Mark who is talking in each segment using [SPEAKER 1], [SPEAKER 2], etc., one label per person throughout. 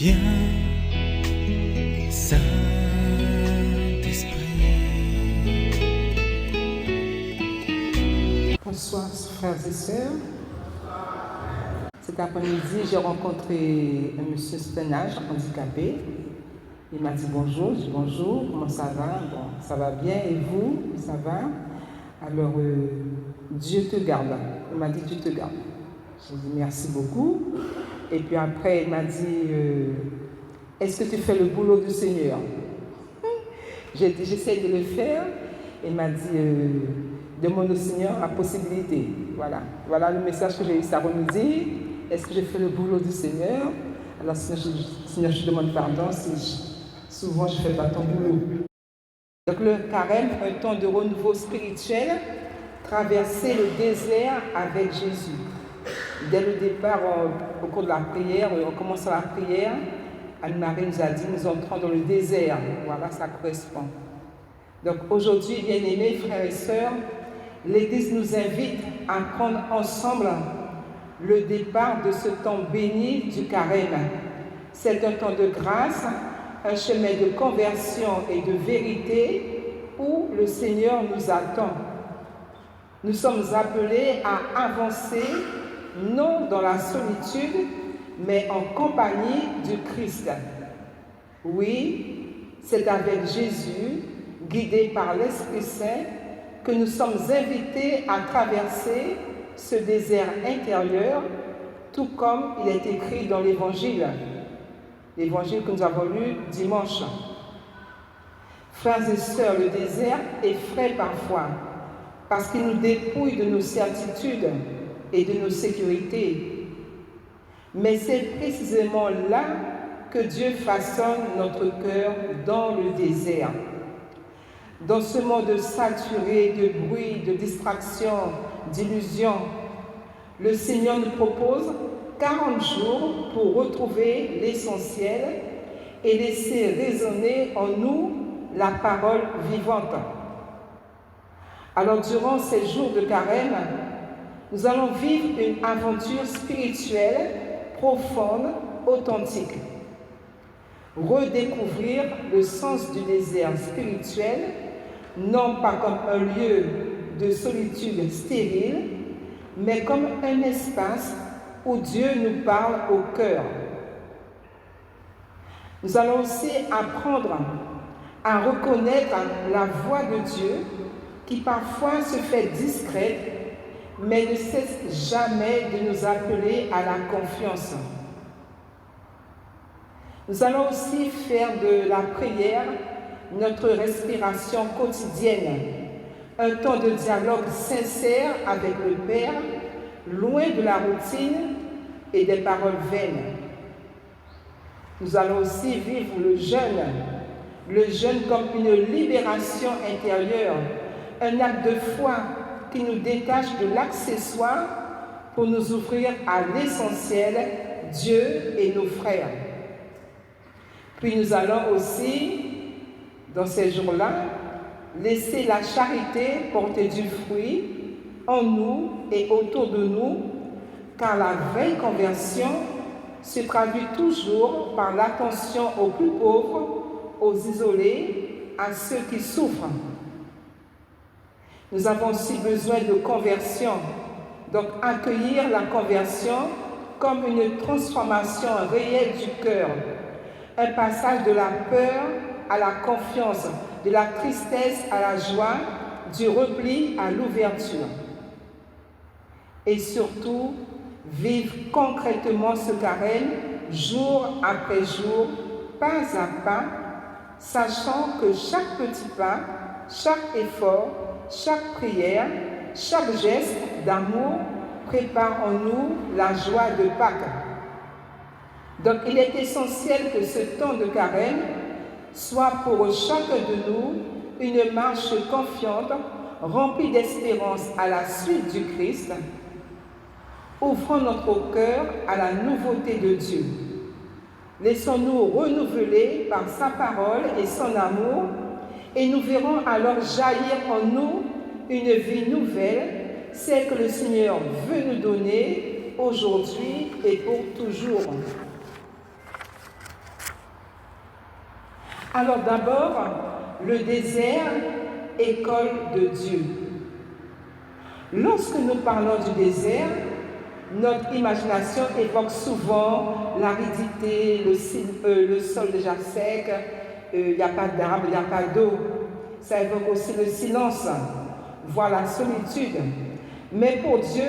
[SPEAKER 1] Viens, Saint-Esprit.
[SPEAKER 2] Bonsoir frères et sœurs. Cet après-midi, j'ai rencontré un monsieur certain âge, handicapé. Il m'a dit bonjour, je dis bonjour, comment ça va? Bon, ça va bien, et vous? Ça va? Alors, Dieu te garde. Il m'a dit Dieu te garde. J'ai dit merci beaucoup. Et puis après, il m'a dit est-ce que tu fais le boulot du Seigneur? J'ai dit j'essaie de le faire. Il m'a dit demande au Seigneur la possibilité. Voilà le message que j'ai eu cet après-midi. Est-ce que je fais le boulot du Seigneur? Alors Seigneur, je demande pardon si souvent je ne fais pas ton boulot. Donc le carême, un temps de renouveau spirituel, traverser le désert avec Jésus. Dès le départ, au cours de la prière, on commence la prière, Anne-Marie nous a dit, nous entrons dans le désert. Voilà, ça correspond. Donc aujourd'hui, bien-aimés, frères et sœurs, l'Église nous invite à prendre ensemble le départ de ce temps béni du carême. C'est un temps de grâce, un chemin de conversion et de vérité où le Seigneur nous attend. Nous sommes appelés à avancer, non dans la solitude, mais en compagnie du Christ. Oui, c'est avec Jésus, guidé par l'Esprit Saint, que nous sommes invités à traverser ce désert intérieur, tout comme il est écrit dans l'Évangile que nous avons lu dimanche. Frères et sœurs, le désert effraie parfois, parce qu'il nous dépouille de nos certitudes et de nos sécurités. Mais c'est précisément là que Dieu façonne notre cœur dans le désert. Dans ce monde saturé de bruit, de distractions, d'illusions, le Seigneur nous propose 40 jours pour retrouver l'essentiel et laisser résonner en nous la parole vivante. Alors, durant ces jours de carême, nous allons vivre une aventure spirituelle profonde, authentique. Redécouvrir le sens du désert spirituel, non pas comme un lieu de solitude stérile, mais comme un espace où Dieu nous parle au cœur. Nous allons aussi apprendre à reconnaître la voix de Dieu qui parfois se fait discrète, mais ne cesse jamais de nous appeler à la confiance. Nous allons aussi faire de la prière notre respiration quotidienne, un temps de dialogue sincère avec le Père, loin de la routine et des paroles vaines. Nous allons aussi vivre le jeûne comme une libération intérieure, un acte de foi qui nous détache de l'accessoire pour nous ouvrir à l'essentiel, Dieu et nos frères. Puis nous allons aussi, dans ces jours-là, laisser la charité porter du fruit en nous et autour de nous, car la vraie conversion se traduit toujours par l'attention aux plus pauvres, aux isolés, à ceux qui souffrent. Nous avons aussi besoin de conversion, donc accueillir la conversion comme une transformation réelle du cœur, un passage de la peur à la confiance, de la tristesse à la joie, du repli à l'ouverture. Et surtout, vivre concrètement ce carême, jour après jour, pas à pas, sachant que chaque petit pas, chaque effort, chaque prière, chaque geste d'amour prépare en nous la joie de Pâques. Donc il est essentiel que ce temps de carême soit pour chacun de nous une marche confiante, remplie d'espérance à la suite du Christ, ouvrant notre cœur à la nouveauté de Dieu. Laissons-nous renouveler par sa parole et son amour, et nous verrons alors jaillir en nous une vie nouvelle, celle que le Seigneur veut nous donner aujourd'hui et pour toujours. Alors d'abord, le désert, école de Dieu. Lorsque nous parlons du désert, notre imagination évoque souvent l'aridité, le sol déjà sec, il n'y a pas d'arbre, il n'y a pas d'eau. Ça évoque aussi le silence, voire la solitude. Mais pour Dieu,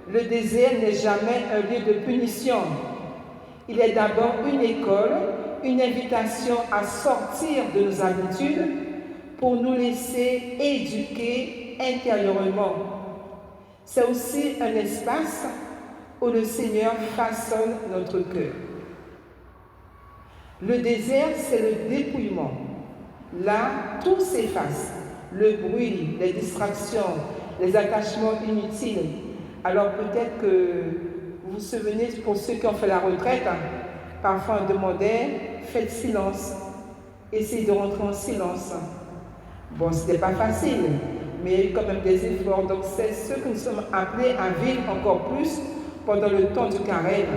[SPEAKER 2] le désert n'est jamais un lieu de punition. Il est d'abord une école, une invitation à sortir de nos habitudes pour nous laisser éduquer intérieurement. C'est aussi un espace où le Seigneur façonne notre cœur. Le désert, c'est le dépouillement. Là, tout s'efface. Le bruit, les distractions, les attachements inutiles. Alors peut-être que vous vous souvenez, pour ceux qui ont fait la retraite, parfois on demandait, faites silence. Essayez de rentrer en silence. Bon, ce n'était pas facile, mais il y a eu quand même des efforts. Donc c'est ce que nous sommes appelés à vivre encore plus pendant le temps du carême.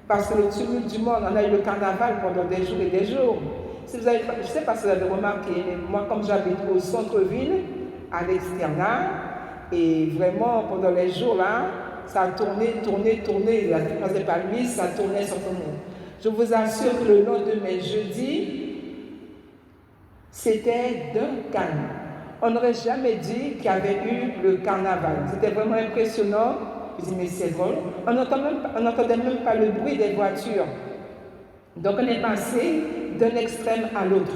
[SPEAKER 2] Parce que le tumulte du monde, on a eu le carnaval pendant des jours et des jours. Si vous avez, je ne sais pas si vous avez remarqué, mais moi comme j'habite au centre-ville, à l'externat, et vraiment pendant les jours là, ça a tourné, la différence des palmiers, ça tournait sur tout le monde. Je vous assure que le lendemain, jeudi, c'était d'un calme. On n'aurait jamais dit qu'il y avait eu le carnaval. C'était vraiment impressionnant. Je dis, mais c'est drôle. On n'entendait même pas le bruit des voitures. Donc on est passé d'un extrême à l'autre.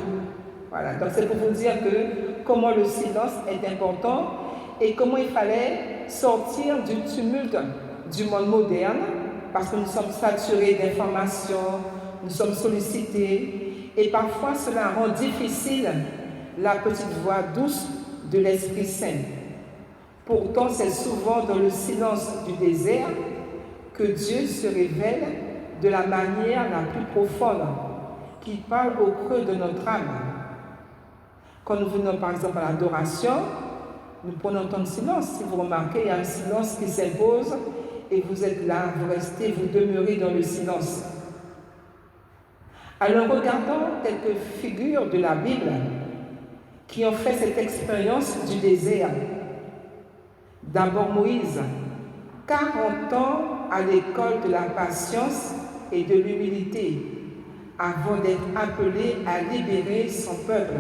[SPEAKER 2] Voilà. Donc c'est pour vous dire que comment le silence est important et comment il fallait sortir du tumulte du monde moderne, parce que nous sommes saturés d'informations, nous sommes sollicités, et parfois cela rend difficile la petite voix douce de l'Esprit Saint. Pourtant, c'est souvent dans le silence du désert que Dieu se révèle de la manière la plus profonde, qui parle au creux de notre âme. Quand nous venons par exemple à l'adoration, nous prenons un temps de silence. Si vous remarquez, il y a un silence qui s'impose et vous êtes là, vous restez, vous demeurez dans le silence. Alors regardons quelques figures de la Bible qui ont fait cette expérience du désert. D'abord Moïse, 40 ans à l'école de la patience et de l'humilité, avant d'être appelé à libérer son peuple.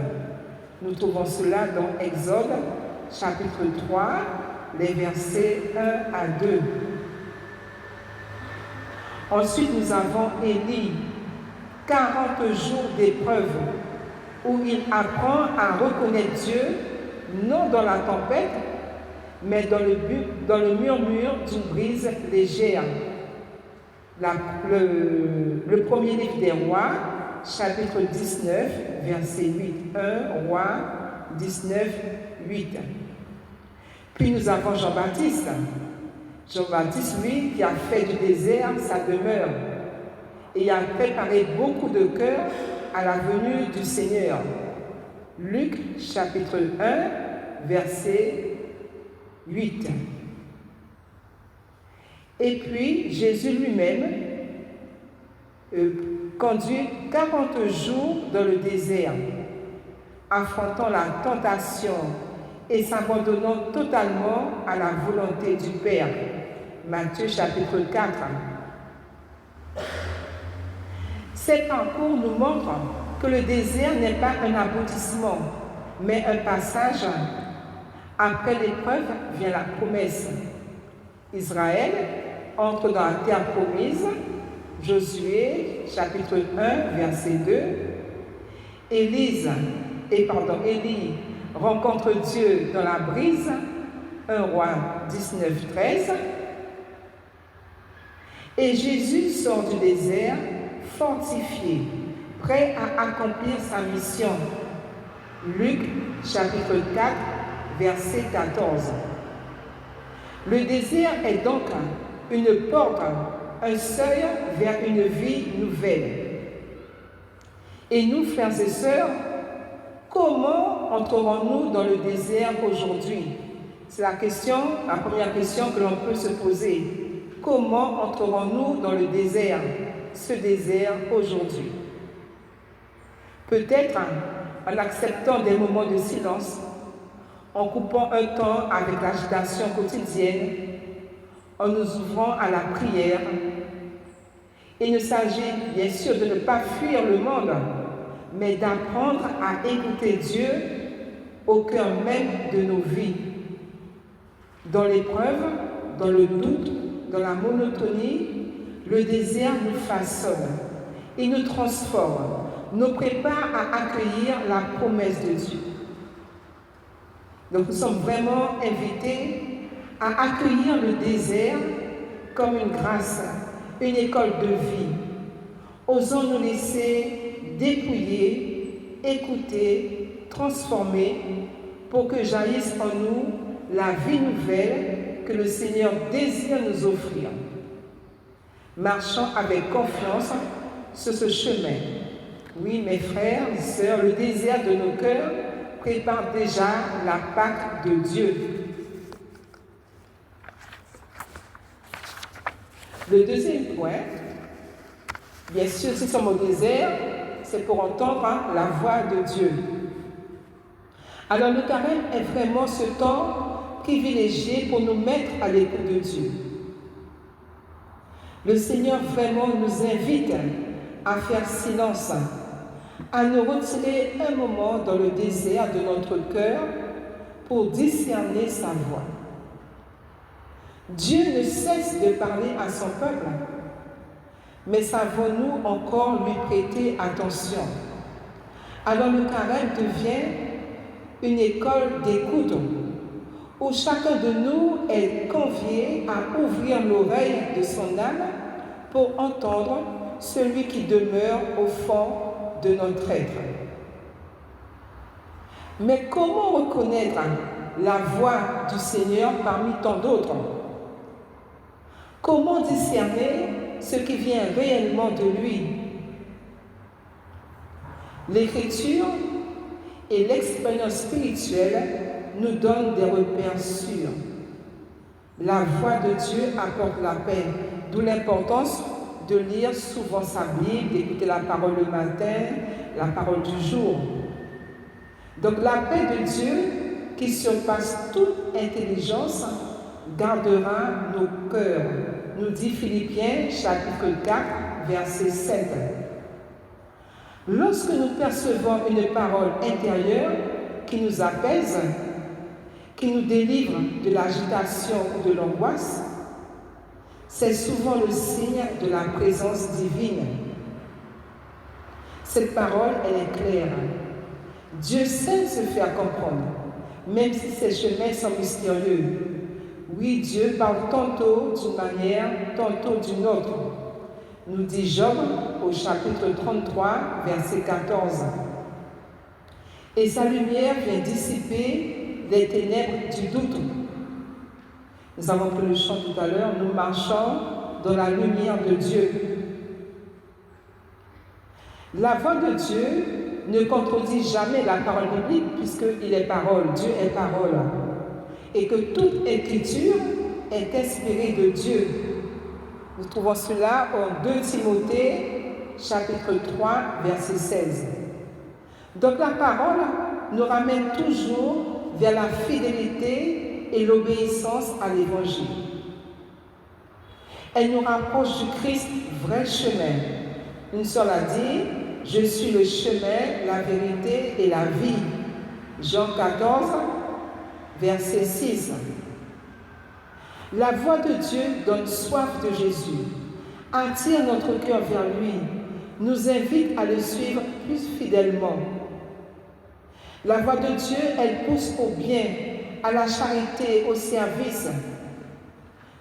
[SPEAKER 2] Nous trouvons cela dans Exode, chapitre 3, les versets 1 à 2. Ensuite, nous avons Élie, 40 jours d'épreuve, où il apprend à reconnaître Dieu, non dans la tempête, mais dans le murmure d'une brise légère. Le premier livre des rois, chapitre 19, verset 8. 1 roi 19, 8. Puis nous avons Jean-Baptiste. Jean-Baptiste, lui, qui a fait du désert sa demeure et a préparé beaucoup de cœurs à la venue du Seigneur. Luc, chapitre 1, verset 8. Et puis, Jésus lui-même conduit 40 jours dans le désert, affrontant la tentation et s'abandonnant totalement à la volonté du Père. Matthieu chapitre 4. Ces parcours nous montrent que le désert n'est pas un aboutissement, mais un passage. Après l'épreuve vient la promesse. Israël entre dans la terre promise, Josué, chapitre 1, verset 2. Élie rencontre Dieu dans la brise, 1 roi 19, 13. Et Jésus sort du désert fortifié, prêt à accomplir sa mission. Luc, chapitre 4, verset 14. Le désert est donc une porte, un seuil vers une vie nouvelle. Et nous, frères et sœurs, comment entrerons-nous dans le désert aujourd'hui? C'est la première question que l'on peut se poser. Comment entrerons-nous dans le désert, ce désert aujourd'hui? Peut-être en acceptant des moments de silence, en coupant un temps avec l'agitation quotidienne, en nous ouvrant à la prière. Il ne s'agit bien sûr de ne pas fuir le monde, mais d'apprendre à écouter Dieu au cœur même de nos vies. Dans l'épreuve, dans le doute, dans la monotonie, le désir nous façonne, il nous transforme, nous prépare à accueillir la promesse de Dieu. Donc nous sommes vraiment invités à accueillir le désert comme une grâce, une école de vie. Osons nous laisser dépouiller, écouter, transformer pour que jaillisse en nous la vie nouvelle que le Seigneur désire nous offrir. Marchons avec confiance sur ce chemin. Oui, mes frères et sœurs, le désir de nos cœurs prépare déjà la Pâque de Dieu. Le deuxième point, bien sûr, si nous sommes au désert, c'est pour entendre la voix de Dieu. Alors le carême est vraiment ce temps privilégié pour nous mettre à l'écoute de Dieu. Le Seigneur vraiment nous invite à faire silence, à nous retirer un moment dans le désert de notre cœur pour discerner sa voix. Dieu ne cesse de parler à son peuple, mais savons-nous encore lui prêter attention? Alors le carême devient une école d'écoute où chacun de nous est convié à ouvrir l'oreille de son âme pour entendre celui qui demeure au fond de notre être. Mais comment reconnaître la voix du Seigneur parmi tant d'autres? Comment discerner ce qui vient réellement de lui? L'Écriture et l'expérience spirituelle nous donnent des repères sûrs. La voix de Dieu apporte la paix, d'où l'importance de lire souvent sa Bible, d'écouter la parole le matin, la parole du jour. Donc la paix de Dieu, qui surpasse toute intelligence, gardera nos cœurs, nous dit Philippiens chapitre 4, verset 7. Lorsque nous percevons une parole intérieure qui nous apaise, qui nous délivre de l'agitation ou de l'angoisse, c'est souvent le signe de la présence divine. Cette parole, elle est claire. Dieu sait se faire comprendre, même si ses chemins sont mystérieux. Oui, Dieu parle tantôt d'une manière, tantôt d'une autre, nous dit Job au chapitre 33, verset 14. Et sa lumière vient dissiper les ténèbres du doute. Nous avons pris le chant tout à l'heure, nous marchons dans la lumière de Dieu. La voix de Dieu ne contredit jamais la parole biblique puisqu'il est parole, Dieu est parole. Et que toute écriture est inspirée de Dieu. Nous trouvons cela en 2 Timothée, chapitre 3, verset 16. Donc la parole nous ramène toujours vers la fidélité et l'obéissance à l'Évangile. Elle nous rapproche du Christ, vrai chemin. Une sœur l'a dit, « Je suis le chemin, la vérité et la vie ». Jean 14, verset 6. La voix de Dieu donne soif de Jésus, attire notre cœur vers lui, nous invite à le suivre plus fidèlement. La voix de Dieu, elle pousse au bien, à la charité, au service.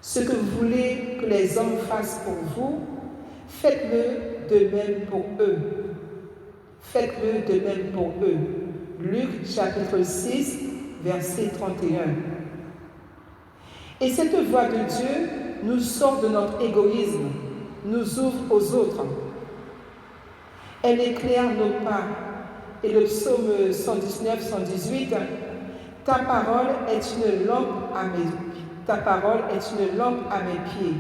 [SPEAKER 2] Ce que vous voulez que les hommes fassent pour vous, faites-le de même pour eux. Faites-le de même pour eux. Luc chapitre 6, verset 31. Et cette voix de Dieu nous sort de notre égoïsme, nous ouvre aux autres. Elle éclaire nos pas. Et le psaume 119, 118, « Ta parole est une lampe à mes pieds. Ta parole est une lampe à mes pieds. »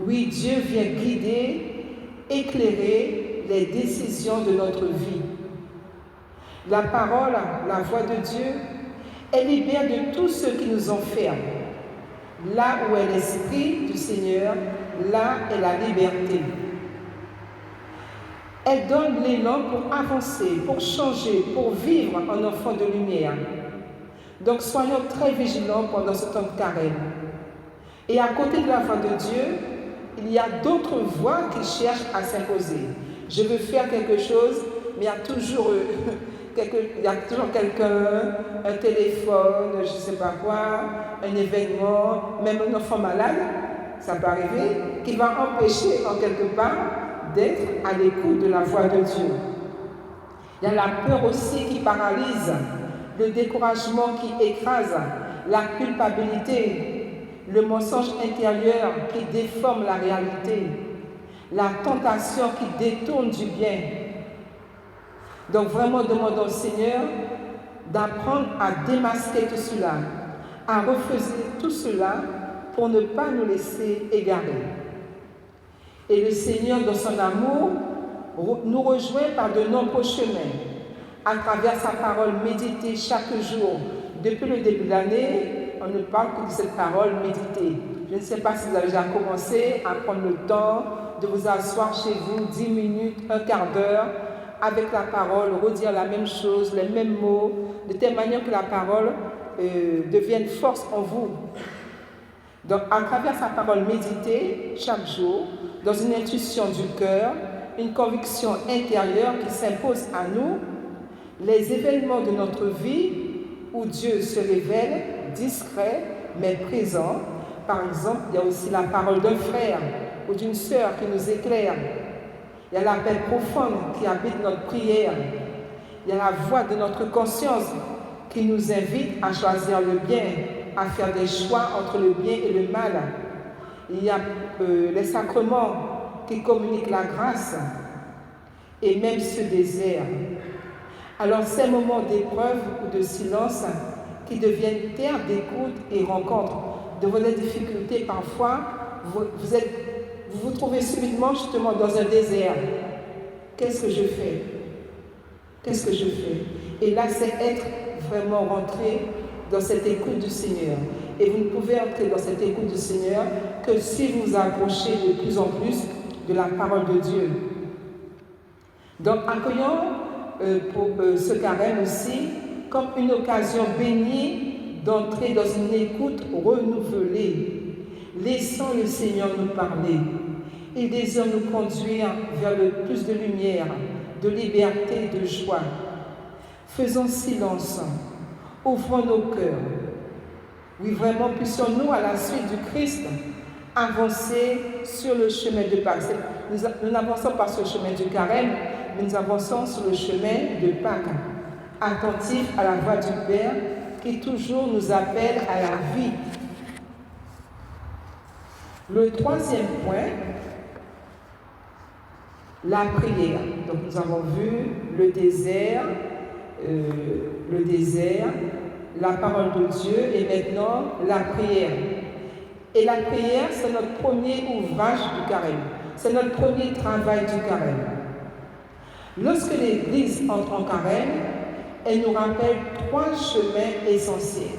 [SPEAKER 2] Oui, Dieu vient guider, éclairer les décisions de notre vie. La parole, la voix de Dieu, elle libère de tout ce qui nous enferme. Là où est l'Esprit du Seigneur, là est la liberté. Elle donne l'élan pour avancer, pour changer, pour vivre en enfant de lumière. Donc soyons très vigilants pendant ce temps de carême. Et à côté de la voix de Dieu, il y a d'autres voix qui cherchent à s'imposer. Je veux faire quelque chose, mais il y a toujours quelqu'un, un téléphone, je ne sais pas quoi, un événement, même un enfant malade, ça peut arriver, qui va empêcher en quelque part d'être à l'écoute de la voix de Dieu. Il y a la peur aussi qui paralyse, le découragement qui écrase, la culpabilité, le mensonge intérieur qui déforme la réalité, la tentation qui détourne du bien. Donc vraiment demandons au Seigneur d'apprendre à démasquer tout cela, à refuser tout cela pour ne pas nous laisser égarer. Et le Seigneur, dans son amour, nous rejoint par de nombreux chemins, à travers sa parole méditée chaque jour. Depuis le début de l'année, on ne parle que de cette parole méditée. Je ne sais pas si vous avez déjà commencé à prendre le temps de vous asseoir chez vous 10 minutes, un quart d'heure, avec la parole, redire la même chose, les mêmes mots, de telle manière que la parole devienne force en vous. Donc, à travers sa parole méditée, chaque jour, dans une intuition du cœur, une conviction intérieure qui s'impose à nous, les événements de notre vie où Dieu se révèle discret mais présent. Par exemple, il y a aussi la parole d'un frère ou d'une sœur qui nous éclaire. Il y a l'appel profond qui habite notre prière. Il y a la voix de notre conscience qui nous invite à choisir le bien, à faire des choix entre le bien et le mal. Il y a les sacrements qui communiquent la grâce et même ce désert. Alors ces moments d'épreuve ou de silence qui deviennent terre d'écoute et rencontre. Devant les difficultés, parfois, vous vous trouvez subitement justement dans un désert. Qu'est-ce que je fais? Qu'est-ce que je fais? Et là, c'est être vraiment rentré dans cette écoute du Seigneur. Et vous ne pouvez entrer dans cette écoute du Seigneur que si vous vous approchez de plus en plus de la parole de Dieu. Donc, accueillons pour ce carême aussi comme une occasion bénie d'entrer dans une écoute renouvelée. Laissons le Seigneur nous parler. Il désire nous conduire vers le plus de lumière, de liberté, de joie. Faisons silence, ouvrons nos cœurs. Oui, vraiment, puissions-nous, à la suite du Christ, avancer sur le chemin de Pâques. Nous n'avançons pas sur le chemin du carême, mais nous avançons sur le chemin de Pâques, attentifs à la voix du Père qui toujours nous appelle à la vie. Le troisième point, la prière. Donc nous avons vu le désert, la parole de Dieu et maintenant la prière. Et la prière, c'est notre premier ouvrage du carême. C'est notre premier travail du carême. Lorsque l'Église entre en carême, elle nous rappelle trois chemins essentiels.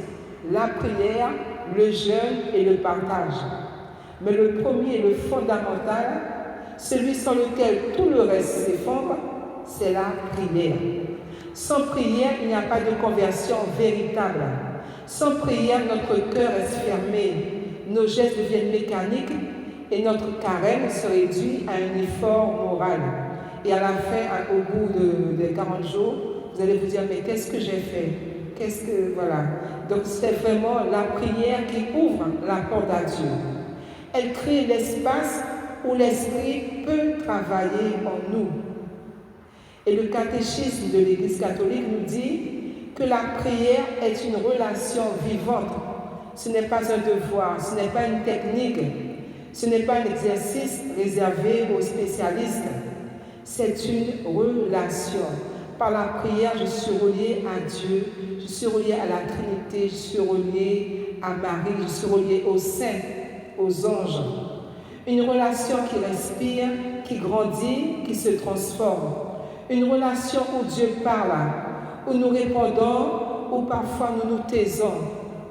[SPEAKER 2] La prière, le jeûne et le partage. Mais le premier et le fondamental, celui sur lequel tout le reste s'effondre, c'est la prière. Sans prière, il n'y a pas de conversion véritable. Sans prière, notre cœur reste fermé, nos gestes deviennent mécaniques et notre carême se réduit à un effort moral. Et à la fin, au bout de 40 jours, vous allez vous dire, mais qu'est-ce que j'ai fait? Voilà. Donc c'est vraiment la prière qui ouvre la porte à Dieu. Elle crée l'espace où l'Esprit peut travailler en nous. Et le catéchisme de l'Église catholique nous dit que la prière est une relation vivante. Ce n'est pas un devoir, ce n'est pas une technique, ce n'est pas un exercice réservé aux spécialistes. C'est une relation. Par la prière, je suis relié à Dieu, je suis relié à la Trinité, je suis relié à Marie, je suis relié aux saints, aux anges. Une relation qui respire, qui grandit, qui se transforme. Une relation où Dieu parle, où nous répondons, où parfois nous nous taisons,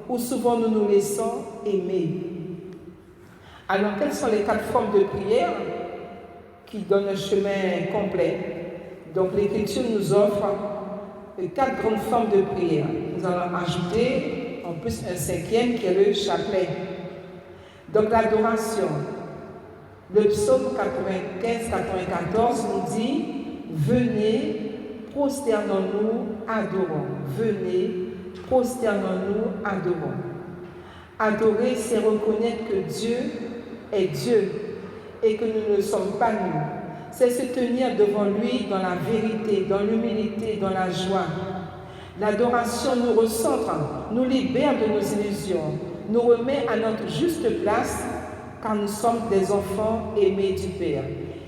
[SPEAKER 2] où souvent nous nous laissons aimer. Alors, quelles sont les 4 formes de prière qui donnent un chemin complet? Donc, l'Écriture nous offre 4 grandes formes de prière. Nous allons ajouter en plus un 5e qui est le chapelet. Donc, l'adoration. Le psaume 95-94 nous dit « Venez, prosternons-nous, adorons. Venez, prosternons-nous, adorons. » Adorer, c'est reconnaître que Dieu est Dieu et que nous ne sommes pas nous. C'est se tenir devant lui dans la vérité, dans l'humilité, dans la joie. L'adoration nous recentre, nous libère de nos illusions, nous remet à notre juste place car nous sommes des enfants aimés du Père.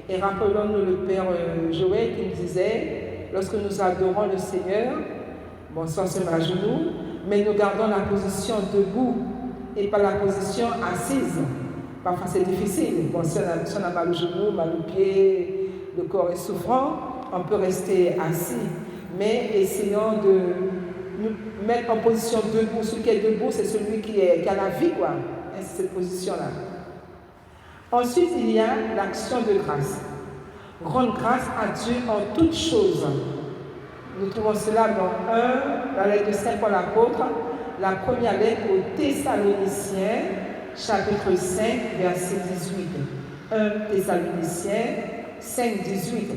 [SPEAKER 2] Et rappelons-nous le Père Joël qui nous disait, lorsque nous adorons le Seigneur, bon, sans se mettre à genoux, mais nous gardons la position debout et pas la position assise. Parfois c'est difficile. Bon, si on a mal au genou, mal au pied, le corps est souffrant, on peut rester assis. Mais essayons de nous mettre en position debout. Celui qui est debout, c'est celui qui a la vie, quoi. C'est cette position-là. Ensuite, il y a l'action de grâce. Rendre grâce à Dieu en toutes choses. Nous trouvons cela dans la lettre de Saint Paul l'apôtre, la première lettre aux Thessaloniciens, chapitre 5, verset 18. 1 Thessaloniciens 5, 18.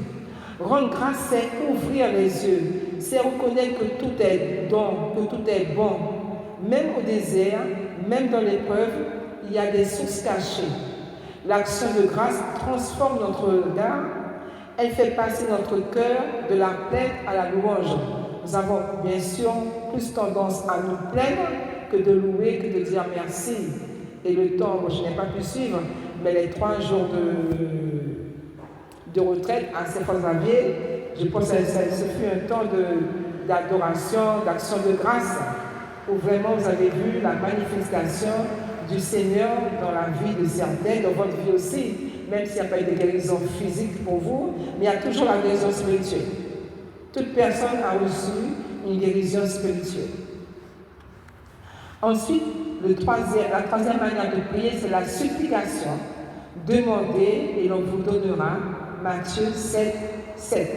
[SPEAKER 2] Rendre grâce, c'est ouvrir les yeux, c'est reconnaître que tout est don, que tout est bon. Même au désert, même dans l'épreuve, il y a des sources cachées. L'action de grâce transforme notre regard, elle fait passer notre cœur de la plainte à la louange. Nous avons bien sûr plus tendance à nous plaindre que de louer, que de dire merci. Et le temps, je n'ai pas pu suivre, mais les 3 jours de retraite à Saint-François-Xavier, je pense que ce fut un temps d'adoration, d'action de grâce, où vraiment vous avez vu la manifestation du Seigneur dans la vie de certains, dans votre vie aussi, même s'il n'y a pas eu de guérison physique pour vous, mais il y a toujours la guérison spirituelle. Toute personne a reçu une guérison spirituelle. Ensuite, la troisième manière de prier, c'est la supplication. Demandez et l'on vous donnera. Matthieu 7, 7.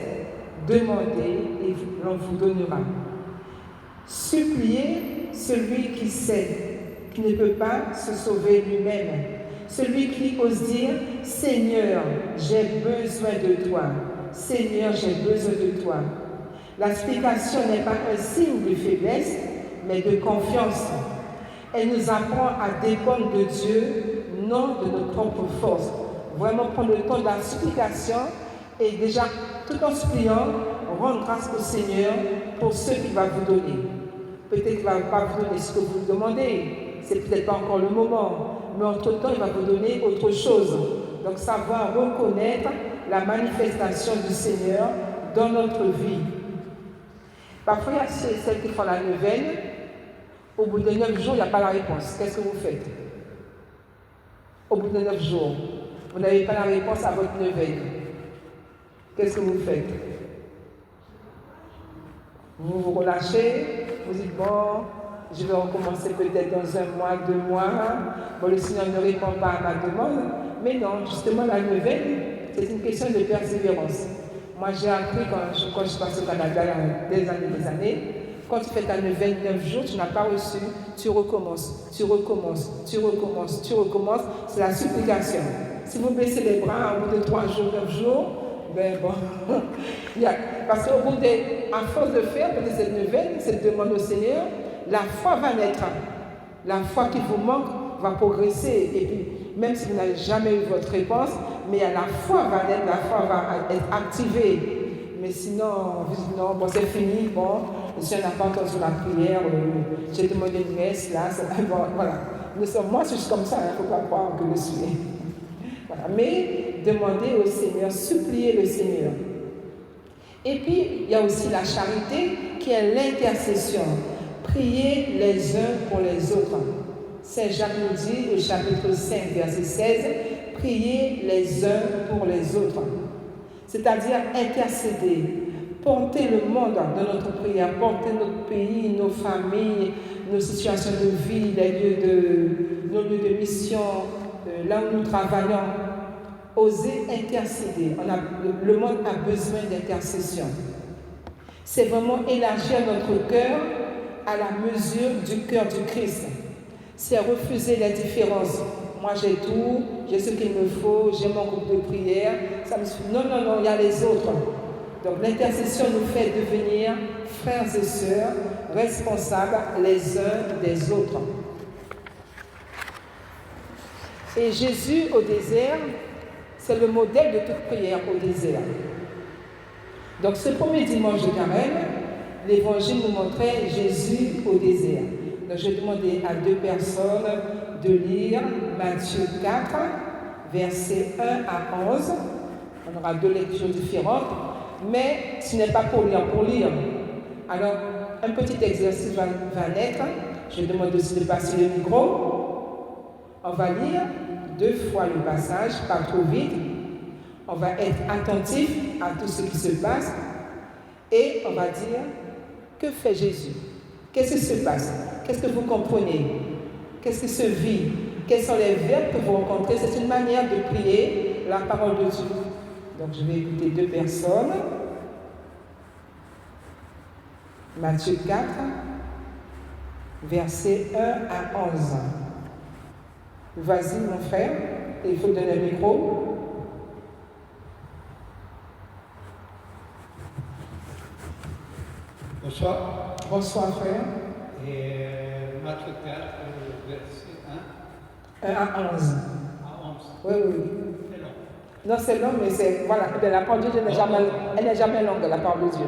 [SPEAKER 2] Demandez et l'on vous donnera. Suppliez celui qui sait, qui ne peut pas se sauver lui-même. Celui qui ose dire « Seigneur, j'ai besoin de toi. Seigneur, j'ai besoin de toi. » La supplication n'est pas un signe de faiblesse, mais de confiance. Elle nous apprend à dépendre de Dieu, non de notre propre force. Vraiment prendre le temps de la supplication et déjà, tout en suppliant, rendre grâce au Seigneur pour ce qu'il va vous donner. Peut-être qu'il ne va pas vous donner ce que vous demandez, c'est peut-être pas encore le moment, mais entre-temps, il va vous donner autre chose. Donc, savoir reconnaître la manifestation du Seigneur dans notre vie. Parfois, il y a celles qui font la neuvaine, au bout de 9 jours, il n'y a pas la réponse. Qu'est-ce que vous faites? Au bout de 9 jours, vous n'avez pas la réponse à votre neuvaine. Qu'est-ce que vous faites? Vous vous relâchez, vous dites, bon, je vais recommencer peut-être dans 1 mois, 2 mois. Bon, le Seigneur ne répond pas à ma demande. Mais non, justement, la neuvaine, c'est une question de persévérance. Moi, j'ai appris quand je suis passée au Canada il y a des années, quand tu fais ta neuvaine 9 jours, tu n'as pas reçu, tu recommences, tu recommences, tu recommences, tu recommences. C'est la supplication. Si vous baissez les bras au bout de 3 jours, 9 jours, ben bon, parce qu'au bout à force de faire peut-être cette neuvaine, cette demande au Seigneur, la foi va naître. La foi qui vous manque va progresser. Et puis, même si vous n'avez jamais eu votre réponse, mais la foi va naître, la foi va être activée. Mais sinon, vous dites non, bon, c'est fini, bon, le Seigneur n'a pas entendu la prière, j'ai demandé une messe, là, bon, voilà. Moi, je suis comme ça, il ne faut pas croire que je suis. Voilà. Mais demandez au Seigneur, suppliez le Seigneur. Et puis, il y a aussi la charité qui est l'intercession. Priez les uns pour les autres. Saint Jacques nous dit au chapitre 5, verset 16, priez les uns pour les autres. C'est-à-dire intercéder, porter le monde dans notre prière, porter notre pays, nos familles, nos situations de vie, nos lieux de mission, là où nous travaillons. Oser intercéder. Le monde a besoin d'intercession. C'est vraiment élargir notre cœur à la mesure du cœur du Christ. C'est refuser les différences. Moi j'ai tout, j'ai ce qu'il me faut, j'ai mon groupe de prière. Ça me suffit. Non, il y a les autres. Donc l'intercession nous fait devenir frères et sœurs, responsables les uns des autres. Et Jésus au désert, c'est le modèle de toute prière au désert. Donc ce premier dimanche de Carême, l'évangile nous montrait Jésus au désert. Donc je demandais à 2 personnes de lire Matthieu 4, versets 1 à 11. On aura 2 lectures différentes, mais ce n'est pas pour lire. Alors, un petit exercice va naître. Je demande aussi de passer le micro. On va lire 2 fois le passage, pas trop vite. On va être attentif à tout ce qui se passe et on va dire, que fait Jésus? Qu'est-ce qui se passe? Qu'est-ce que vous comprenez? Qu'est-ce qui se vit? Quels sont les verbes que vous rencontrez? C'est une manière de prier la parole de Dieu. Donc je vais écouter 2 personnes. Matthieu 4, versets 1 à 11. Vas-y mon frère, il faut donner le micro.
[SPEAKER 1] Bonsoir.
[SPEAKER 2] Bonsoir frère.
[SPEAKER 1] Et Matthieu 4, verset
[SPEAKER 2] 1 à 11.
[SPEAKER 1] à 11.
[SPEAKER 2] Oui.
[SPEAKER 1] C'est long.
[SPEAKER 2] Non, c'est long, mais c'est. Voilà, la parole de Dieu elle n'est jamais longue, la parole de Dieu.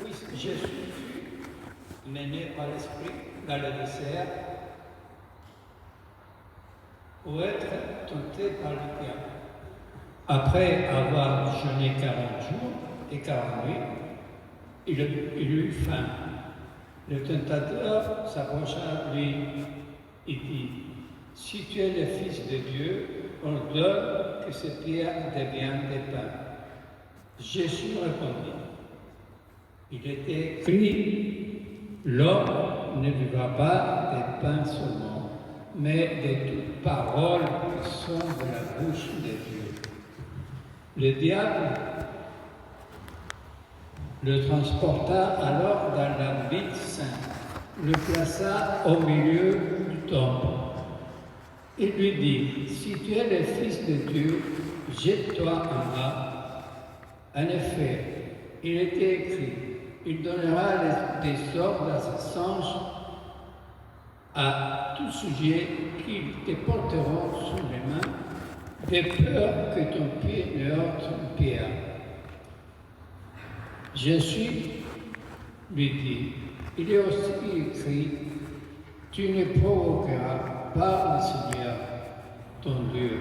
[SPEAKER 1] Oui, Jésus fut mené par l'Esprit dans le désert pour être tenté par le diable. Après avoir jeûné 40 jours et 40 nuits, il eut faim. Le tentateur s'approcha de lui et dit, « Si tu es le Fils de Dieu, ordonne que ces pierres deviennent des pains. » Jésus répondit, « Il était écrit, l'homme ne vivra pas des pains seulement, mais de toutes paroles qui sont de la bouche de Dieu. » Le diable le transporta alors dans la ville sainte, le plaça au milieu du temple. Il lui dit, « Si tu es le Fils de Dieu, jette-toi en bas. » En effet, il était écrit, « Il donnera des ordres à ses anges à tout sujet qu'ils te porteront sous les mains, de peur que ton pied ne heurte une pierre. » Jésus lui dit, il est aussi écrit, tu ne provoqueras pas le Seigneur, ton Dieu.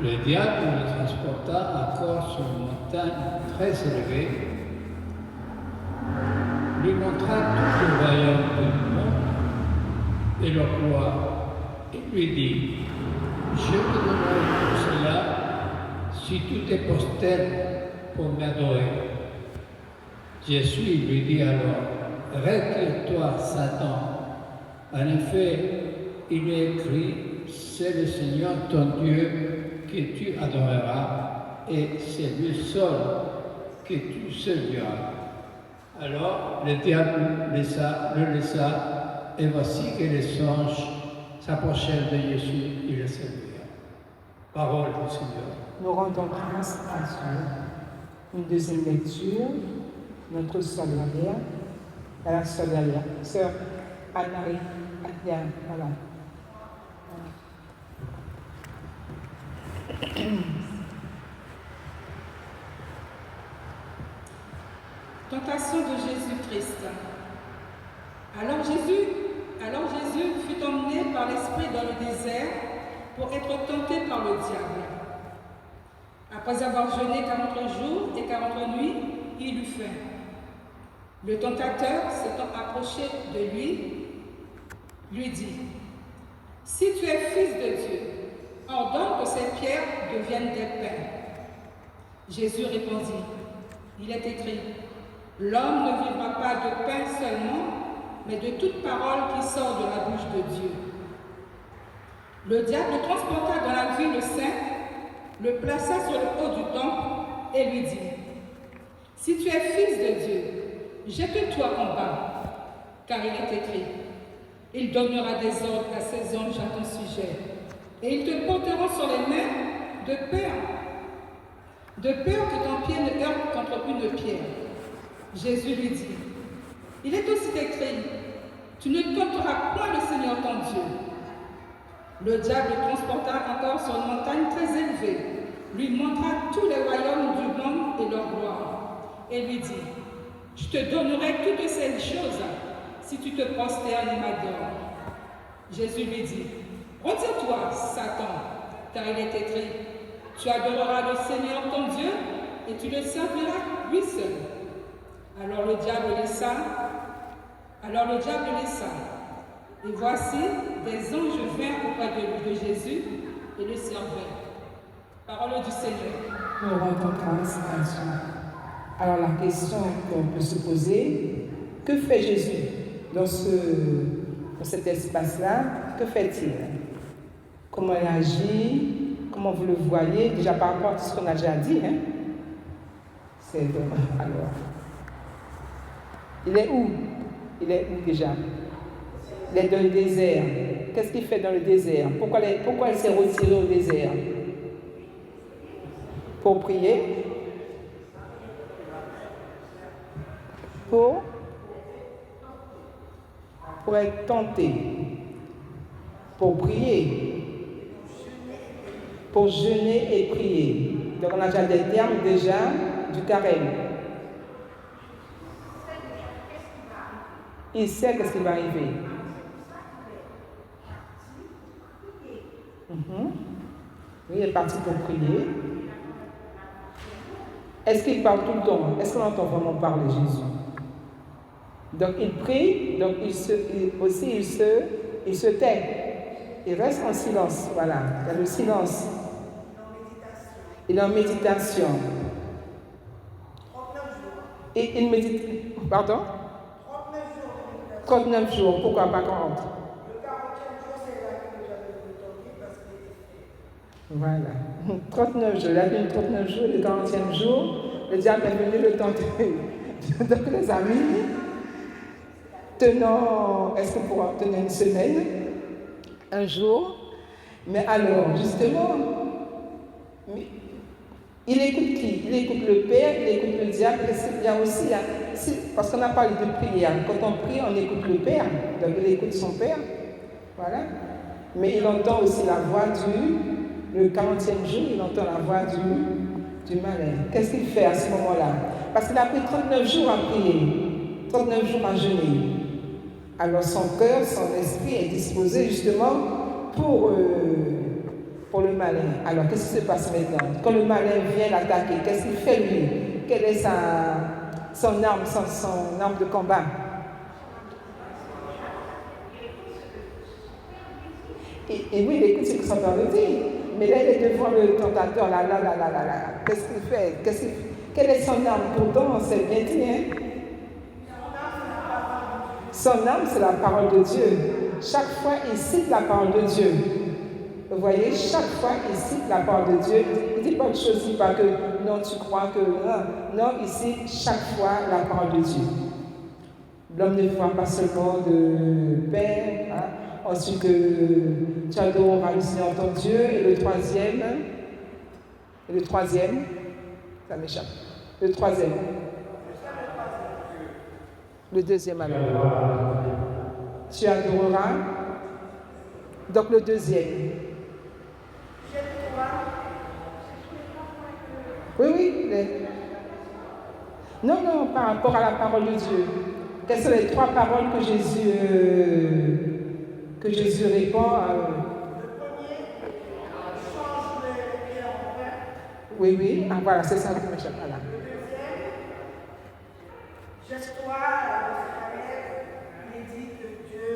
[SPEAKER 1] Le diable le transporta encore sur une montagne très élevée, lui montra tout le royaume du monde et leur gloire. Il lui dit, je te donnerai tout cela si tu te prosternes pour m'adorer. Jésus lui dit alors, retire-toi, Satan. En effet, il est écrit, c'est le Seigneur ton Dieu que tu adoreras et c'est lui seul que tu serviras. Alors le diable le laissa et voici que les anges s'approchèrent de Jésus et le servirent. Parole du Seigneur.
[SPEAKER 2] Nous rendons grâce à Dieu. Une deuxième lecture. Notre sœur Maria, la sœur Maria, sœur Anne-Marie, voilà.
[SPEAKER 3] Tentation de Jésus-Christ. Alors Jésus fut emmené par l'Esprit dans le désert pour être tenté par le diable. Après avoir jeûné 40 jours et 40 nuits, il eut faim. Le tentateur, s'étant approché de lui dit, « Si tu es Fils de Dieu, ordonne que ces pierres deviennent des pains. » Jésus répondit, « Il est écrit, l'homme ne vivra pas de pain seulement, mais de toute parole qui sort de la bouche de Dieu. Le diable le transporta dans la ville sainte, le plaça sur le haut du temple et lui dit, si tu es fils de Dieu, jette-toi en bas, car il est écrit, il donnera des ordres à ses anges à ton sujet, et ils te porteront sur les mains de peur que ton pied ne heurte contre une pierre. Jésus lui dit, il est aussi écrit, tu ne tenteras point le Seigneur ton Dieu. Le diable le transporta encore sur une montagne très élevée, lui montra tous les royaumes du monde et leur gloire, et lui dit, je te donnerai toutes ces choses si tu te prosternes et m'adores. Jésus lui dit, retire-toi, Satan, car il est écrit, tu adoreras le Seigneur ton Dieu et tu le serviras lui seul. Alors le diable laissa. Et voici, des anges vinrent auprès de Jésus et le servaient. Parole du Seigneur.
[SPEAKER 2] Nous rendons grâce à Dieu. Alors la question qu'on peut se poser, que fait Jésus dans cet espace-là? Que fait-il? Comment il agit? Comment vous le voyez? Déjà par rapport à tout ce qu'on a déjà dit. Hein? C'est dommage. Alors, il est où? Il est où déjà? Il est dans le désert. Qu'est-ce qu'il fait dans le désert? Pourquoi il s'est retiré au désert? Pour prier? Pour être tenté? Pour prier? Pour jeûner et prier. Donc on a déjà des termes du carême. Il sait qu'est-ce qui va arriver. Oui, il est parti pour prier. Est-ce qu'il parle tout le temps? Est-ce qu'on entend vraiment parler Jésus? Donc il prie, donc il se tait. Il reste en silence, voilà. Il y a le silence. Il est en méditation. Et il médite. Pardon? 39 jours. Pourquoi pas 40?
[SPEAKER 4] Le 40e jour, c'est là que j'avais le temps parce que.
[SPEAKER 2] Voilà. 39 jours. Il a venu 39 jours, le 40e jour. Le diable est venu le tenter. Donc les amis, est-ce qu'on pourra tenir une semaine? Un jour? Mais alors, justement, il écoute qui? Il écoute le Père, il écoute le diable, et il y a aussi, parce qu'on a parlé de prière, quand on prie, on écoute le Père, donc il écoute son Père, voilà. Mais il entend aussi la voix le 40e jour, il entend la voix du malin. Qu'est-ce qu'il fait à ce moment-là? Parce qu'il a pris 39 jours à prier, 39 jours à jeûner. Alors son cœur, son esprit est disposé justement pour le malin. Alors qu'est-ce qui se passe maintenant? Quand le malin vient l'attaquer, qu'est-ce qu'il fait lui? Quelle est son arme, son arme de combat? Et oui, il écoute ce que son père lui dit. Mais là, il est devant le tentateur, là. Qu'est-ce qu'il fait? Quelle est son arme? Pourtant, on sait bien dit, hein? Son âme, c'est la parole de Dieu. Chaque fois, il cite la parole de Dieu. Vous voyez, chaque fois, il cite la parole de Dieu. Il ne dit pas de choses, il ne dit pas que non, tu crois que non, il cite chaque fois la parole de Dieu. L'homme ne fera pas seulement de pain, hein. Ensuite, tu adoreras le Seigneur ton Dieu. Et le troisième, ça m'échappe. Le troisième. Le deuxième alors. Tu adoreras. Donc le deuxième. Oui. Non, par rapport à la parole de Dieu. Quelles sont les trois paroles que Jésus répond à eux?
[SPEAKER 4] Le premier, change les pieds en pain.
[SPEAKER 2] Oui. Ah voilà, c'est ça qui m'échappe là.
[SPEAKER 4] Le deuxième, jette-toi, il est dit que Dieu.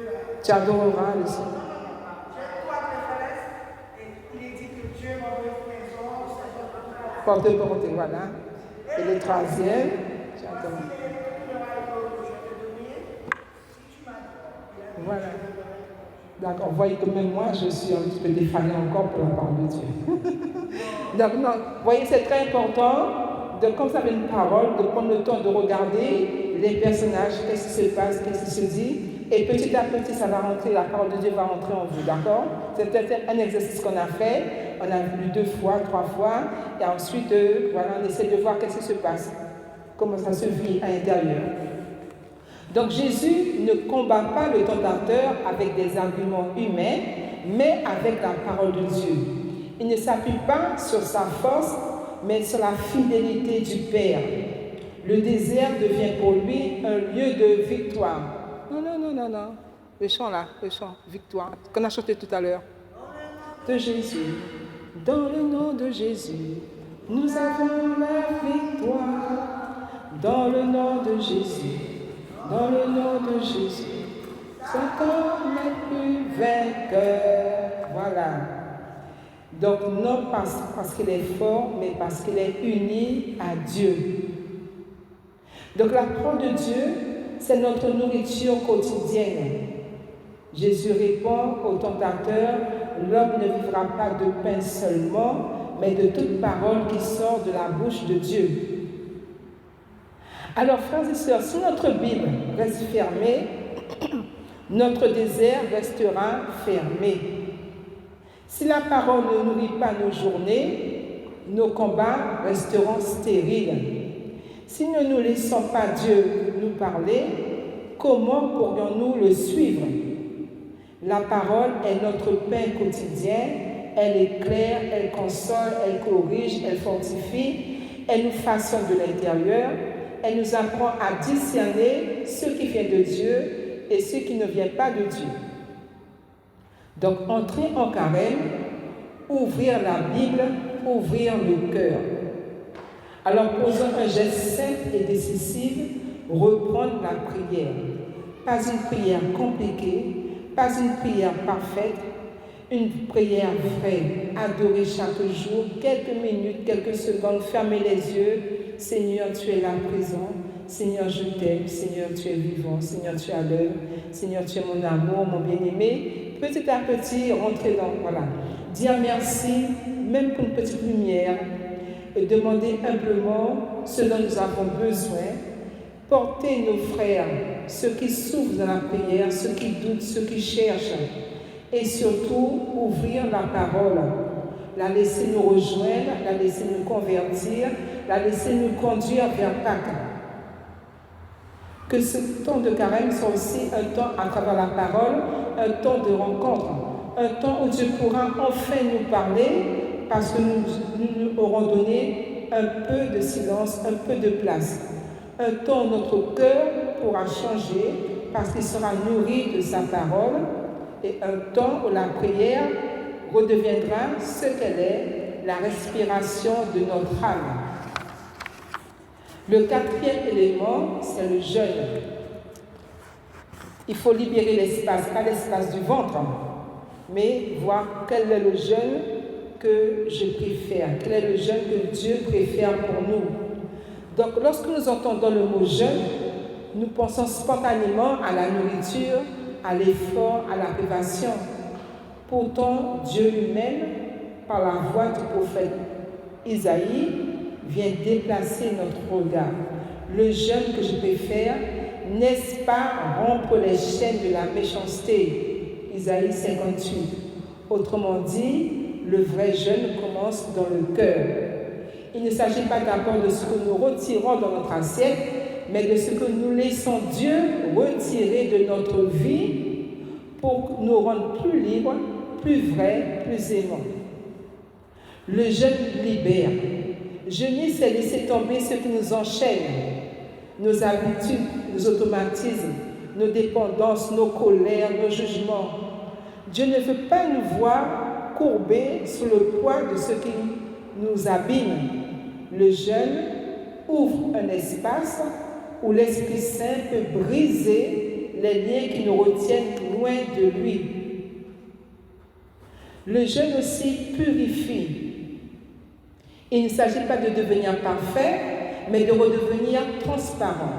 [SPEAKER 2] Tu adoreras le Seigneur.
[SPEAKER 4] Jette-toi de falaises, et il est dit que Dieu m'a donné maison,
[SPEAKER 2] Porte-porte, voilà. Et le troisième. Exactement. Voilà. D'accord, vous voyez que même moi, je suis un petit peu défaillant encore pour la parole de Dieu. Donc, non, vous voyez, c'est très important, comme ça avait une parole, de prendre le temps de regarder les personnages, qu'est-ce qui se passe, qu'est-ce qui se dit, et petit à petit, ça va rentrer, la parole de Dieu va rentrer en vous, d'accord? C'est peut-être un exercice qu'on a fait, on a lu 2 fois, 3 fois, et ensuite, voilà, on essaie de voir qu'est-ce qui se passe, comment ça se vit à l'intérieur. Donc Jésus ne combat pas le tentateur avec des arguments humains, mais avec la parole de Dieu. Il ne s'appuie pas sur sa force, mais sur la fidélité du Père. Le désert devient pour lui un lieu de victoire. Non. Le chant là, le chant, victoire, qu'on a chanté tout à l'heure. De Jésus, dans le nom de Jésus, nous avons la victoire. Dans le nom de Jésus. Dans le nom de Jésus, Satan n'est plus vainqueur. Voilà. Donc, non parce qu'il est fort, mais parce qu'il est uni à Dieu. Donc, la parole de Dieu, c'est notre nourriture quotidienne. Jésus répond au tentateur, l'homme ne vivra pas de pain seulement, mais de toute parole qui sort de la bouche de Dieu. Alors, frères et sœurs, si notre Bible reste fermée, notre désert restera fermé. Si la parole ne nourrit pas nos journées, nos combats resteront stériles. Si nous ne laissons pas Dieu nous parler, comment pourrions-nous le suivre? La parole est notre pain quotidien, elle éclaire, elle console, elle corrige, elle fortifie, elle nous façonne de l'intérieur. Elle nous apprend à discerner ce qui vient de Dieu et ce qui ne vient pas de Dieu. Donc, entrer en carême, ouvrir la Bible, ouvrir le cœur. Alors, posons un geste simple et décisif, reprendre la prière. Pas une prière compliquée, pas une prière parfaite, une prière vraie, adorer chaque jour, quelques minutes, quelques secondes, fermer les yeux. Seigneur, tu es là présent. Seigneur, je t'aime. Seigneur, tu es vivant. Seigneur, tu es à l'œuvre. Seigneur, tu es mon amour, mon bien-aimé. Petit à petit, rentrer dans, voilà. Dire merci, même pour une petite lumière. Et demander humblement ce dont nous avons besoin. Porter nos frères, ceux qui souffrent dans la prière, ceux qui doutent, ceux qui cherchent. Et surtout, ouvrir la parole. La laisser nous rejoindre, la laisser nous convertir, la laisser nous conduire vers Pâques. Que ce temps de carême soit aussi un temps à travers la parole, un temps de rencontre, un temps où Dieu pourra enfin nous parler parce que nous aurons donné un peu de silence, un peu de place. Un temps où notre cœur pourra changer parce qu'il sera nourri de sa parole et un temps où la prière redeviendra ce qu'elle est, la respiration de notre âme. Le 4e élément, c'est le jeûne. Il faut libérer l'espace, pas l'espace du ventre, mais voir quel est le jeûne que je préfère, quel est le jeûne que Dieu préfère pour nous. Donc, lorsque nous entendons le mot jeûne, nous pensons spontanément à la nourriture, à l'effort, à la privation. Pourtant, Dieu lui-même, par la voix du prophète Isaïe, vient déplacer notre regard. Le jeûne que je préfère, n'est-ce pas rompre les chaînes de la méchanceté? Isaïe 58. Autrement dit, le vrai jeûne commence dans le cœur. Il ne s'agit pas d'abord de ce que nous retirons dans notre assiette, mais de ce que nous laissons Dieu retirer de notre vie pour nous rendre plus libres, plus vrais, plus aimants. Le jeûne libère. Jeûner, c'est laisser tomber ce qui nous enchaîne, nos habitudes, nos automatismes, nos dépendances, nos colères, nos jugements. Dieu ne veut pas nous voir courbés sous le poids de ce qui nous abîme. Le jeûne ouvre un espace où l'Esprit Saint peut briser les liens qui nous retiennent loin de lui. Le jeûne aussi purifie. Il ne s'agit pas de devenir parfait, mais de redevenir transparent.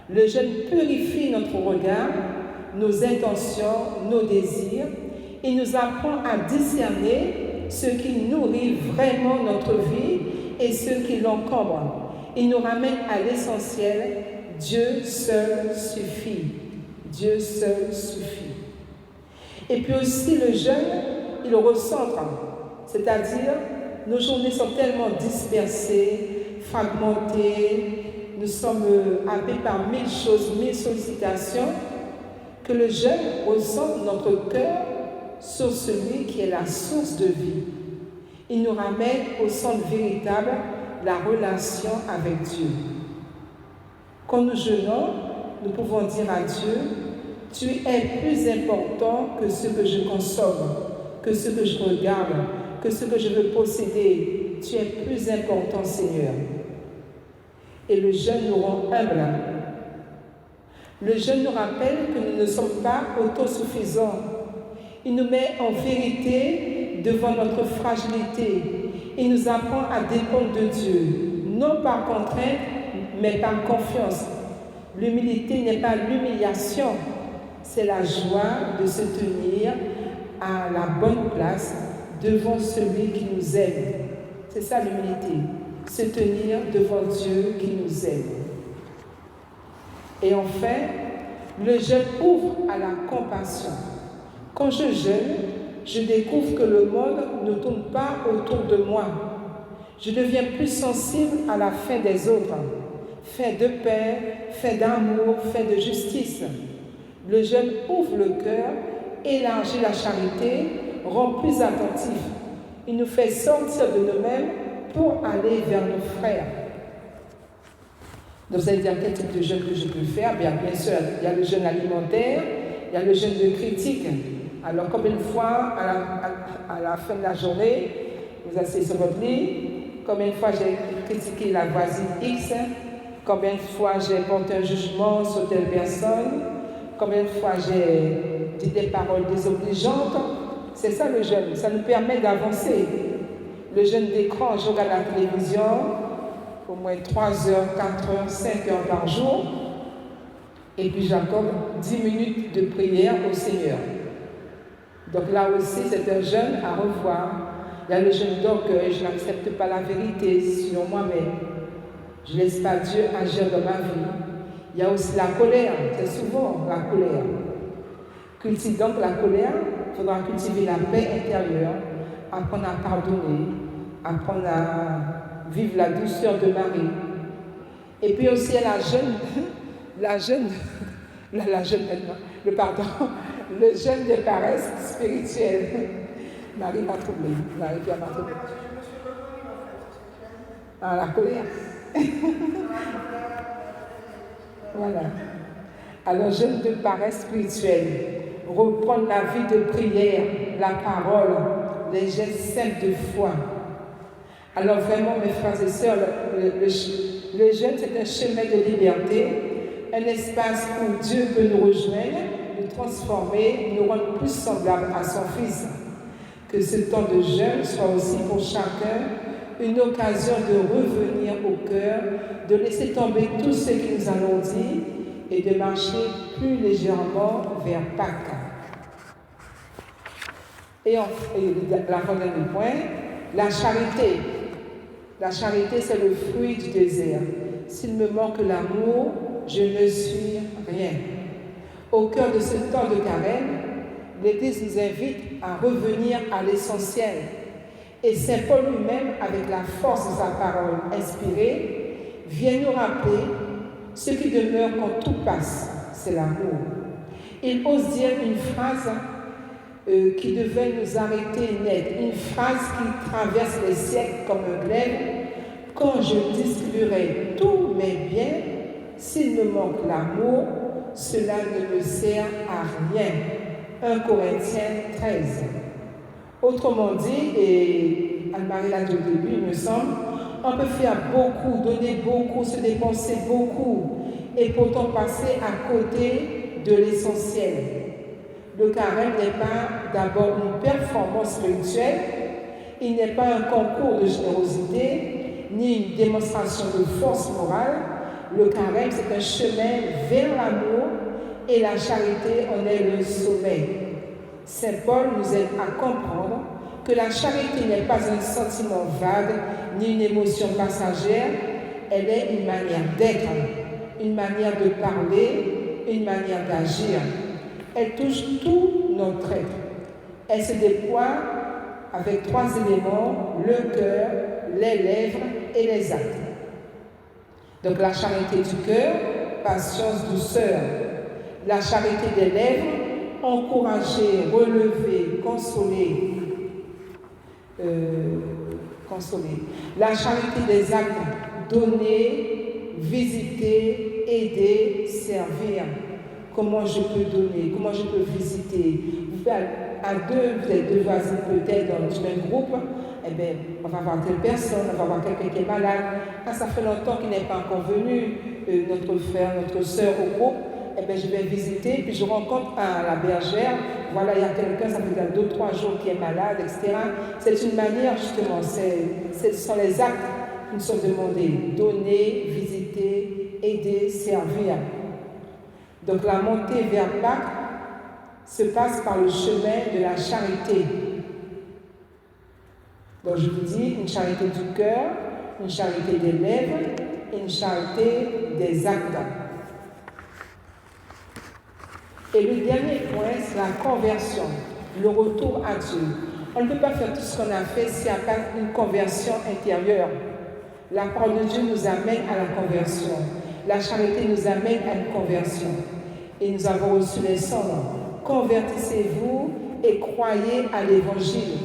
[SPEAKER 2] Le jeûne purifie notre regard, nos intentions, nos désirs. Il nous apprend à discerner ce qui nourrit vraiment notre vie et ce qui l'encombre. Il nous ramène à l'essentiel. Dieu seul suffit. Dieu seul suffit. Et puis aussi le jeûne, il recentre. C'est-à-dire, nos journées sont tellement dispersées, fragmentées, nous sommes happés par 1000 choses, 1000 sollicitations, que le jeûne recentre notre cœur sur celui qui est la source de vie. Il nous ramène au centre véritable, la relation avec Dieu. Quand nous jeûnons, nous pouvons dire à Dieu, tu es plus important que ce que je consomme, que ce que je regarde, que ce que je veux posséder. Tu es plus important, Seigneur. Et le jeûne nous rend humbles. Le jeûne nous rappelle que nous ne sommes pas autosuffisants. Il nous met en vérité devant notre fragilité. Il nous apprend à dépendre de Dieu, non par contrainte, mais par confiance. L'humilité n'est pas l'humiliation, c'est la joie de se tenir à la bonne place devant celui qui nous aime. C'est ça l'humilité, se tenir devant Dieu qui nous aime. Et enfin, le jeûne ouvre à la compassion. Quand je jeûne, je découvre que le monde ne tourne pas autour de moi. Je deviens plus sensible à la faim des autres, faim de paix, faim d'amour, faim de justice. Le jeûne ouvre le cœur, élargit la charité, rend plus attentif. Il nous fait sortir de nous-mêmes pour aller vers nos frères. Donc, vous allez dire quel type de jeûne que je peux faire? Bien sûr, il y a le jeûne alimentaire, il y a le jeûne de critique. Alors, combien de fois, à la fin de la journée, vous asseyez sur votre lit, combien de fois j'ai critiqué la voisine X, combien de fois j'ai porté un jugement sur telle personne, combien de fois j'ai dit des paroles désobligeantes. C'est ça le jeûne, ça nous permet d'avancer. Le jeûne d'écran, je regarde la télévision au moins 3 heures, 4 heures, 5 heures par jour, et puis j'accorde 10 minutes de prière au Seigneur. Donc là aussi, c'est un jeûne à revoir. Il y a le jeûne d'orgueil, je n'accepte pas la vérité sur moi-même. Je ne laisse pas Dieu agir dans ma vie. Il y a aussi la colère, c'est souvent la colère. Cultive donc la colère, il faudra cultiver la paix intérieure, apprendre à pardonner, apprendre à vivre la douceur de Marie. Et puis aussi il y a le jeûne de paresse spirituelle. Marie m'a troublée. Marie-Pierre m'a troublée. Ah, la colère. Voilà. Alors, jeûne de paresse spirituelle. Reprendre la vie de prière, la parole, les gestes simples de foi. Alors, vraiment, mes frères et sœurs, le jeûne, c'est un chemin de liberté, un espace où Dieu peut nous rejoindre, nous transformer, nous rendre plus semblables à son Fils. Que ce temps de jeûne soit aussi pour chacun une occasion de revenir au cœur, de laisser tomber tout ce qui nous alourdit et de marcher plus légèrement vers Pâques. Et l'avant-dernier point, la charité. La charité, c'est le fruit du désert. S'il me manque l'amour, je ne suis rien. Au cœur de ce temps de carême, l'Église nous invite à revenir à l'essentiel. Et Saint Paul lui-même, avec la force de sa parole inspirée, vient nous rappeler ce qui demeure quand tout passe, c'est l'amour. Il ose dire une phrase qui devait nous arrêter net, une phrase qui traverse les siècles comme un glaive. Quand je distribuerai tous mes biens, s'il me manque l'amour, cela ne me sert à rien. 1 Corinthiens 13. Autrement dit, et Anne-Marie l'a dit au début, il me semble, on peut faire beaucoup, donner beaucoup, se dépenser beaucoup, et pourtant passer à côté de l'essentiel. Le carême n'est pas d'abord une performance spirituelle, il n'est pas un concours de générosité, ni une démonstration de force morale. Le carême, c'est un chemin vers l'amour et la charité en est le sommet. Saint Paul nous aide à comprendre que la charité n'est pas un sentiment vague ni une émotion passagère, elle est une manière d'être, une manière de parler, une manière d'agir. Elle touche tout notre être. Elle se déploie avec 3 éléments, le cœur, les lèvres et les actes. Donc la charité du cœur, patience, douceur. La charité des lèvres, encourager, relever, consoler. La charité des actes, donner, visiter, aider, servir. Comment je peux donner, comment je peux visiter. Vous faites à deux, vous êtes 2 voisins peut-être dans le même groupe, eh bien, on va voir telle personne, on va voir quelqu'un qui est malade. Quand ça fait longtemps qu'il n'est pas encore venu, notre frère, notre soeur au groupe, eh bien, je vais visiter, puis je rencontre à la bergère, voilà, il y a quelqu'un, ça fait 2-3 jours qui est malade, etc. C'est une manière, justement, ce sont les actes qui nous sont demandés, donner, visiter, aider, servir. Donc la montée vers Pâques se passe par le chemin de la charité. Donc je vous dis, une charité du cœur, une charité des lèvres et une charité des actes. Et le dernier point, c'est la conversion, le retour à Dieu. On ne peut pas faire tout ce qu'on a fait s'il n'y a pas une conversion intérieure. La parole de Dieu nous amène à la conversion. La charité nous amène à une conversion. Et nous avons reçu les cendres. Convertissez-vous et croyez à l'Évangile.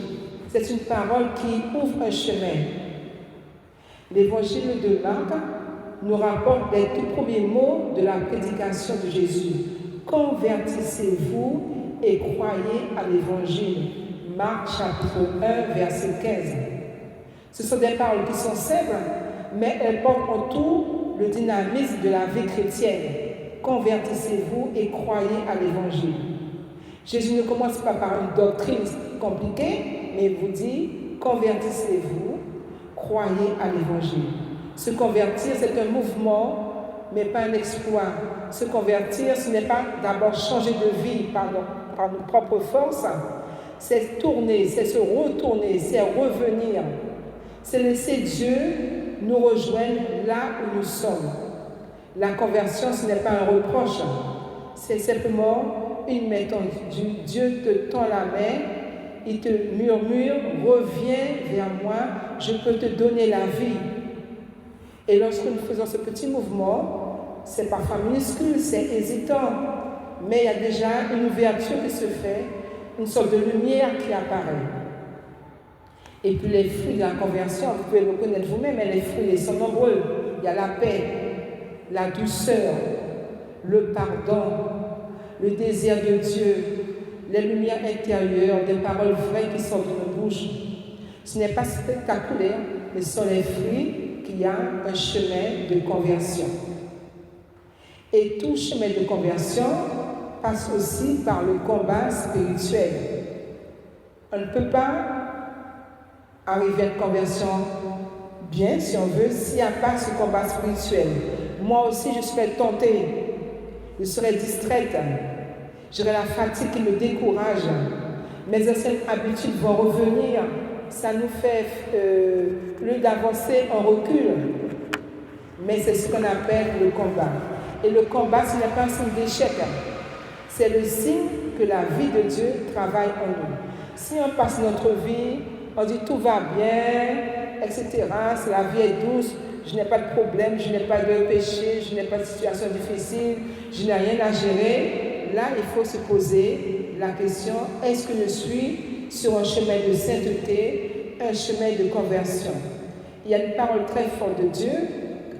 [SPEAKER 2] C'est une parole qui ouvre un chemin. L'Évangile de Marc nous rapporte les tout premiers mots de la prédication de Jésus. Convertissez-vous et croyez à l'Évangile. Marc chapitre 1, verset 15. Ce sont des paroles qui sont simples, mais elles portent en tout le dynamisme de la vie chrétienne. Convertissez-vous et croyez à l'Évangile. Jésus ne commence pas par une doctrine compliquée, mais il vous dit, convertissez-vous, croyez à l'Évangile. Se convertir, c'est un mouvement, mais pas un exploit. Se convertir, ce n'est pas d'abord changer de vie par nos propres forces, c'est tourner, c'est se retourner, c'est revenir. C'est laisser Dieu nous rejoindre là où nous sommes. La conversion, ce n'est pas un reproche, c'est simplement une main tendue. Dieu te tend la main, il te murmure, reviens vers moi, je peux te donner la vie. Et lorsque nous faisons ce petit mouvement, c'est parfois minuscule, c'est hésitant, mais il y a déjà une ouverture qui se fait, une sorte de lumière qui apparaît. Et puis les fruits de la conversion, vous pouvez le connaître vous-même, mais les fruits, ils sont nombreux. Il y a la paix, la douceur, le pardon, le désir de Dieu, les lumières intérieures, des paroles vraies qui sortent de nos bouches. Ce n'est pas spectaculaire, mais ce sont les fruits qu'il y a un chemin de conversion. Et tout chemin de conversion passe aussi par le combat spirituel. On ne peut pas arriver à une conversion bien, si on veut, s'il n'y a pas ce combat spirituel. Moi aussi, je serais tentée, je serais distraite, j'aurais la fatigue qui me décourage. Mes anciennes habitudes vont revenir, ça nous fait, au lieu d'avancer, on recule. Mais c'est ce qu'on appelle le combat. Et le combat, ce n'est pas un signe d'échec, c'est le signe que la vie de Dieu travaille en nous. Si on passe notre vie, on dit tout va bien, etc., la vie est douce, je n'ai pas de problème, je n'ai pas de péché, je n'ai pas de situation difficile, je n'ai rien à gérer. Là, il faut se poser la question, est-ce que je suis sur un chemin de sainteté, un chemin de conversion? Il y a une parole très forte de Dieu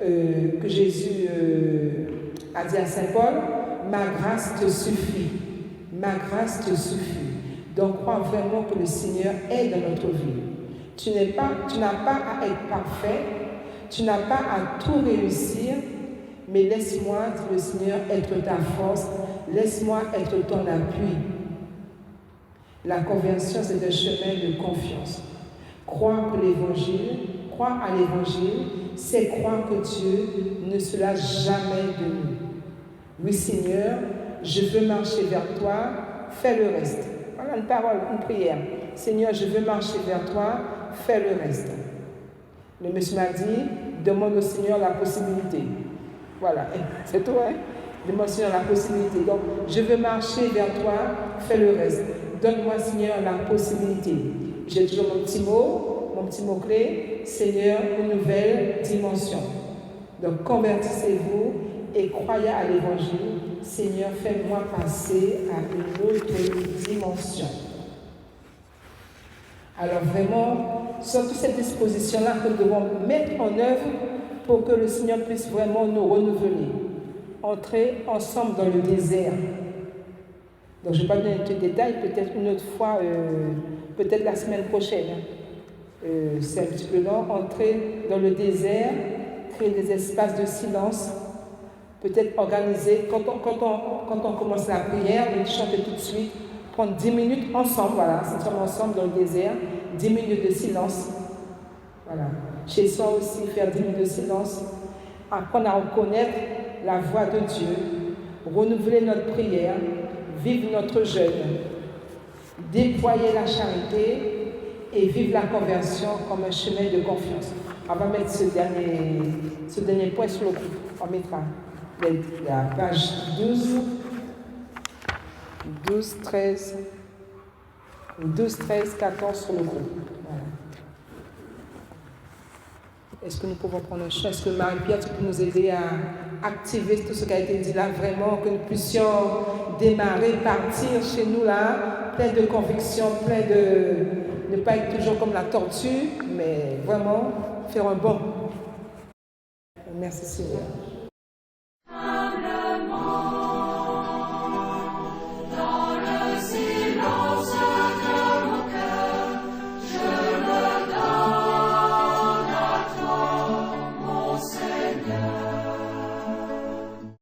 [SPEAKER 2] que Jésus a dit à Saint Paul, ma grâce te suffit, ma grâce te suffit. Donc, crois vraiment que le Seigneur est dans notre vie. Tu n'as pas à être parfait, tu n'as pas à tout réussir, mais laisse-moi, dit le Seigneur, être ta force, laisse-moi être ton appui. La conversion, c'est un chemin de confiance. Croire que l'Évangile, croire à l'Évangile, c'est croire que Dieu ne se lâche jamais de nous. Oui Seigneur, je veux marcher vers toi, fais le reste. Voilà une parole, une prière. Seigneur, je veux marcher vers toi, fais le reste. Le monsieur m'a dit, demande au Seigneur la possibilité. Voilà, c'est tout, hein? Demande au Seigneur la possibilité. Donc, je veux marcher vers toi, fais le reste. Donne-moi, Seigneur, la possibilité. J'ai toujours mon petit mot-clé, Seigneur, une nouvelle dimension. Donc, convertissez-vous et croyez à l'Évangile. Seigneur, fais-moi passer à une autre dimension. Alors vraiment, ce sont toutes ces dispositions-là que nous devons mettre en œuvre pour que le Seigneur puisse vraiment nous renouveler. Entrer ensemble dans le désert. Donc je ne vais pas donner tous les détails, peut-être une autre fois, peut-être la semaine prochaine. C'est un petit peu long. Entrer dans le désert, créer des espaces de silence, peut-être organiser, quand on commence la prière, on chanter tout de suite, prendre 10 minutes ensemble, voilà, si nous sommes ensemble dans le désert, 10 minutes de silence. Voilà. Chez soi aussi, faire 10 minutes de silence, apprendre à reconnaître la voix de Dieu, renouveler notre prière, vivre notre jeûne, déployer la charité et vivre la conversion comme un chemin de confiance. On va mettre ce dernier point sur le groupe. On mettra la page 12, 13, 14 sur le groupe. Voilà. Est-ce que nous pouvons prendre un chant? Est-ce que Marie-Pierre, tu peux nous aider à activer tout ce qui a été dit là, vraiment, que nous puissions démarrer, partir chez nous là, plein de convictions, plein de ne pas être toujours comme la tortue, mais vraiment faire un bond. Merci Seigneur.